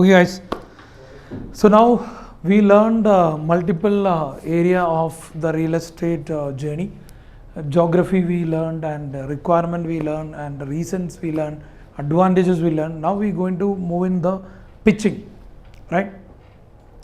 Okay guys, so now we learned multiple area of the real estate journey. Geography we learned, and requirement we learned, and reasons we learned, advantages we learned. Now we're going to move in the pitching, right?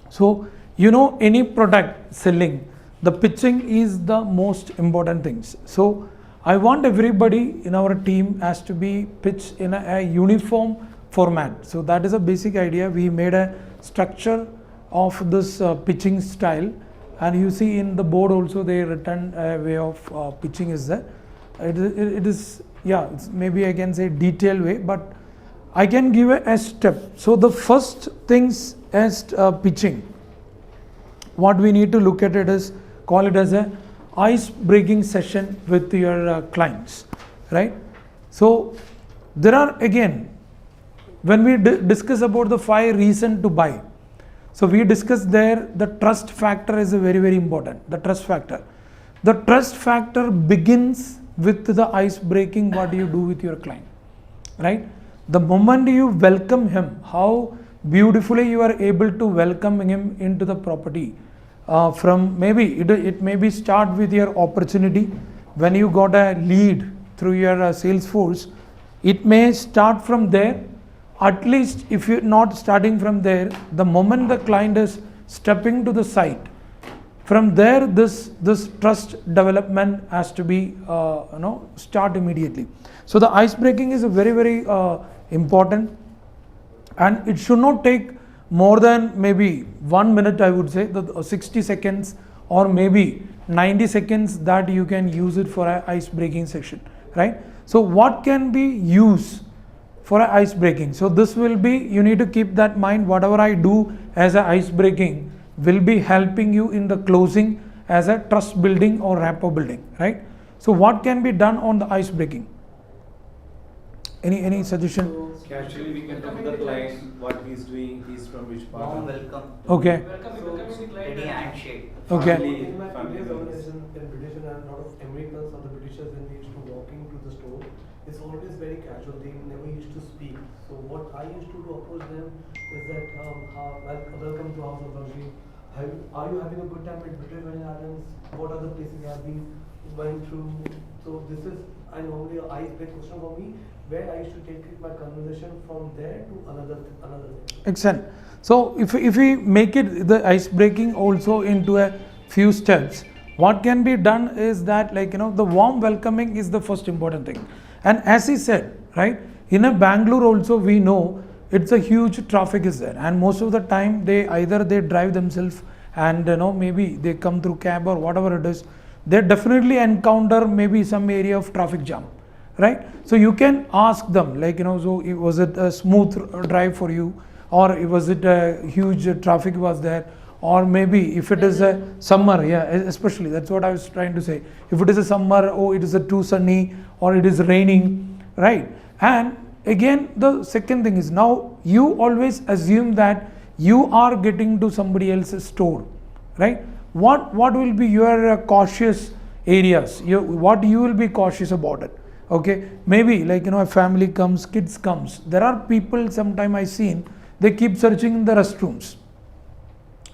So any product selling, the pitching is the most important things. So I want everybody in our team has to be pitched in a uniform format. So that is a basic idea. We made a structure of this pitching style, and you see in the board also they written a way of pitching is there. It is, yeah, it's maybe I can say detailed way, but I can give a step. So the first things as pitching, what we need to look at it is, call it as a ice breaking session with your clients, right? So there are, again, when we discuss about the 5 reasons to buy, so we discussed there the trust factor is a very important. The trust factor begins with the ice breaking, what you do with your client, right? The moment you welcome him, how beautifully you are able to welcome him into the property. From maybe it may be start with your opportunity. When you got a lead through your sales force, it may start from there. At least if you're not starting from there, the moment the client is stepping to the site, from there this trust development has to be start immediately. So the ice breaking is a very important, and it should not take more than maybe 1 minute, I would say, the 60 seconds or maybe 90 seconds that you can use it for an ice breaking session, right? So what can be used for an ice breaking? So this will be, you need to keep that mind, whatever I do as an ice breaking will be helping you in the closing as a trust building or rapport building, right? So what can be done on the ice breaking? Any suggestion? So casually we can talk to the client what he's doing, he's from which part. Warm welcome. Okay. Any handshake. Okay. Family organization in British, and a lot of Americans or the Britishers, when they used to walk into the store, it's always very casual. They never used to speak. So what I used to do approach them is that welcome to House of Luxury. Are you having a good time at British Virgin Islands? What are the places you have been going through? So this is normally an ice break question for me, where I used to take my conversation from there to another thing. Excellent. So if we make it the ice breaking also into a few steps, what can be done is that, like, the warm welcoming is the first important thing. And as he said, right, in a Bangalore also we know it's a huge traffic is there, and most of the time they either drive themselves, and maybe they come through cab or whatever it is, they definitely encounter maybe some area of traffic jam, right? So you can ask them, like, so was it a smooth drive for you, or was it a huge traffic was there, or maybe if it is a summer, yeah, especially that's what I was trying to say. If it is a summer, oh, it is a too sunny, or it is raining, right? And again, the second thing is, now you always assume that you are getting to somebody else's store, right? What will be your cautious areas? What you will be cautious about it? Okay, maybe like a family comes, kids comes. There are people sometime I seen, they keep searching in the restrooms,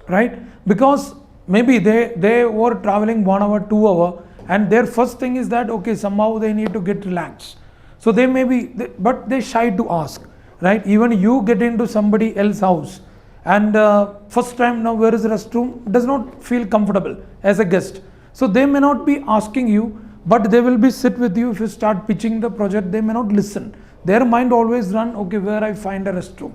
right? Because maybe they were traveling 1 hour, 2 hour, and their first thing is that, okay, somehow they need to get relaxed. So they may be, but they shy to ask, right? Even you get into somebody else's house, and first time, now where is the restroom, does not feel comfortable as a guest. So they may not be asking you, but they will be sit with you. If you start pitching the project, they may not listen. Their mind always run, okay, where I find a restroom,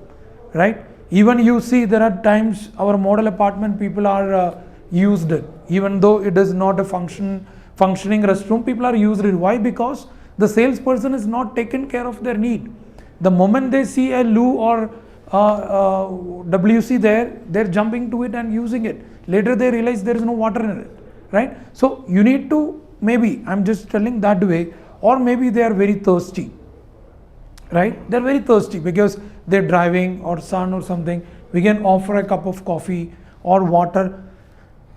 right? Even you see, there are times our model apartment people are used it, even though it is not a functioning restroom, people are used it. Why? Because the salesperson is not taken care of their need. The moment they see a loo or WC there, they're jumping to it and using it. Later they realize there is no water in it, right? So you need to, maybe I'm just telling that way, or maybe they are very thirsty, right? They're very thirsty because they're driving or sun or something. We can offer a cup of coffee or water.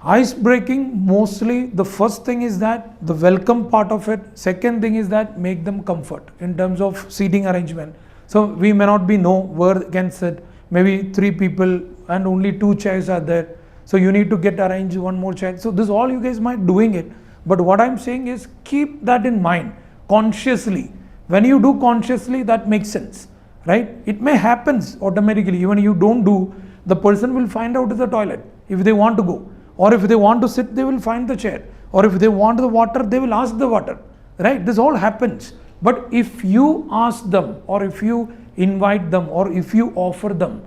Ice breaking, mostly the first thing is that the welcome part of it. Second thing is that make them comfort in terms of seating arrangement. So we may not be know where they can sit. maybe 3 people and only 2 chairs are there, so you need to get arrange one more chair. So this all you guys might doing it, but what I'm saying is keep that in mind consciously. When you do consciously, that makes sense, right? It may happens automatically, even you don't do, the person will find out the toilet if they want to go, or if they want to sit they will find the chair, or if they want the water they will ask the water, right? This all happens. But if you ask them, or if you invite them, or if you offer them,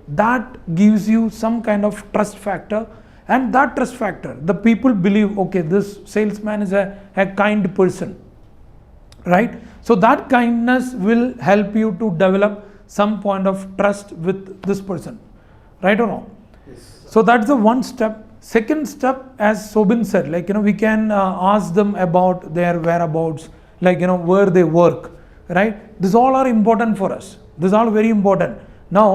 that gives you some kind of trust factor, and that trust factor, the people believe, okay, this salesman is a kind person, right? So that kindness will help you to develop some point of trust with this person, right or wrong? Yes. So that's the one step. Second step, as Sobin said, like, we can ask them about their whereabouts, like, where they work, right? These all are important for us. These are very important. Now,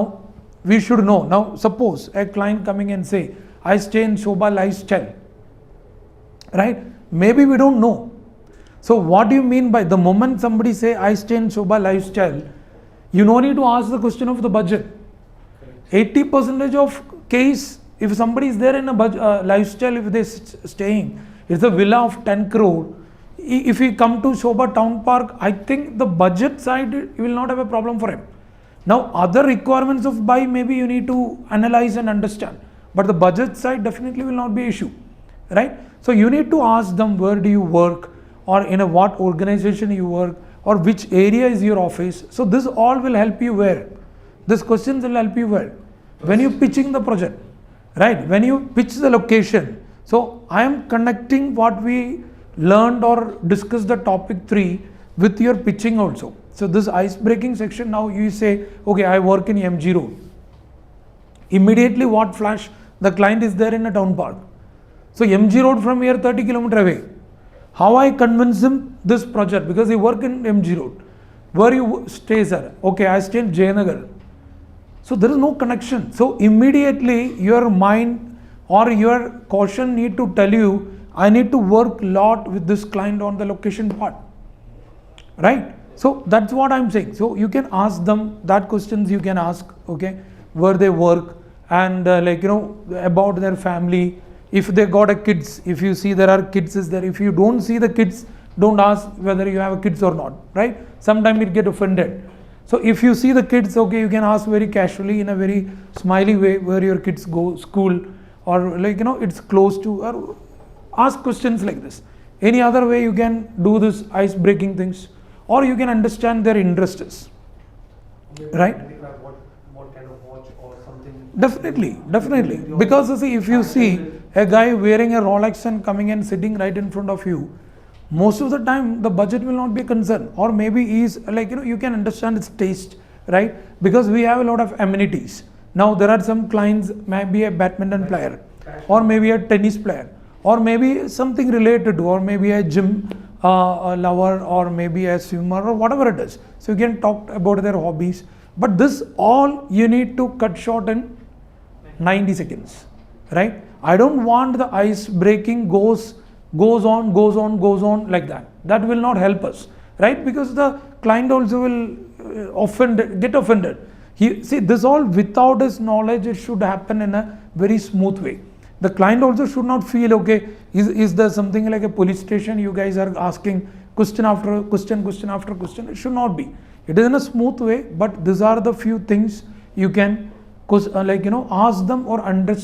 we should know. Now, suppose a client coming and say, I stay in Shobha Lifestyle, right? Maybe we don't know. So what do you mean by the moment somebody say, I stay in Shobha Lifestyle, you no need to ask the question of the budget. 80% of case, if somebody is there in a lifestyle, if they staying, it's a villa of 10 crore. If we come to Shobha Town Park, I think the budget side, you will not have a problem for him. Now, other requirements of buy, maybe you need to analyze and understand. But the budget side definitely will not be issue, right? So you need to ask them, where do you work, or in a what organization you work, or which area is your office. So this all will help you where? These questions will help you where? When you pitching the project, right? When you pitch the location. So I am connecting what we learned or discussed the topic 3 with your pitching also. So this ice breaking section, now you say, okay, I work in MG Road. Immediately what flash? The client is there in a town park. So MG Road from here 30 km away. How I convince him this project? Because he work in MG Road. Where you stay, sir? Okay, I stay in Jayanagar. So there is no connection. So immediately your mind or your caution need to tell you, I need to work lot with this client on the location part, right? So that's what I'm saying. So you can ask them that questions you can ask, okay, where they work, and about their family. If they got a kids, if you see there are kids is there. If you don't see the kids, don't ask whether you have a kids or not, right? Sometimes it get offended. So if you see the kids, okay, you can ask very casually in a very smiley way where your kids go school, or it's close to, or ask questions like this. Any other way you can do this ice breaking things, or you can understand their interests, right? What kind of watch or something? Definitely. Because see, if you see a guy wearing a Rolex and coming and sitting right in front of you, most of the time the budget will not be a concern, or maybe he's you can understand his taste, right? Because we have a lot of amenities. Now there are some clients, maybe a badminton player, or maybe a tennis player, or maybe something related to, or maybe a gym a lover, or maybe a swimmer, or whatever it is. So you can talk about their hobbies, but this all you need to cut short in 90 seconds, right? I don't want the ice breaking goes on like that. That will not help us, right? Because the client also will get offended. See, this all without his knowledge, it should happen in a very smooth way. The client also should not feel, okay, is there something like a police station, you guys are asking question after question after question. It should not be. It is in a smooth way, but these are the few things you can ask them or understand.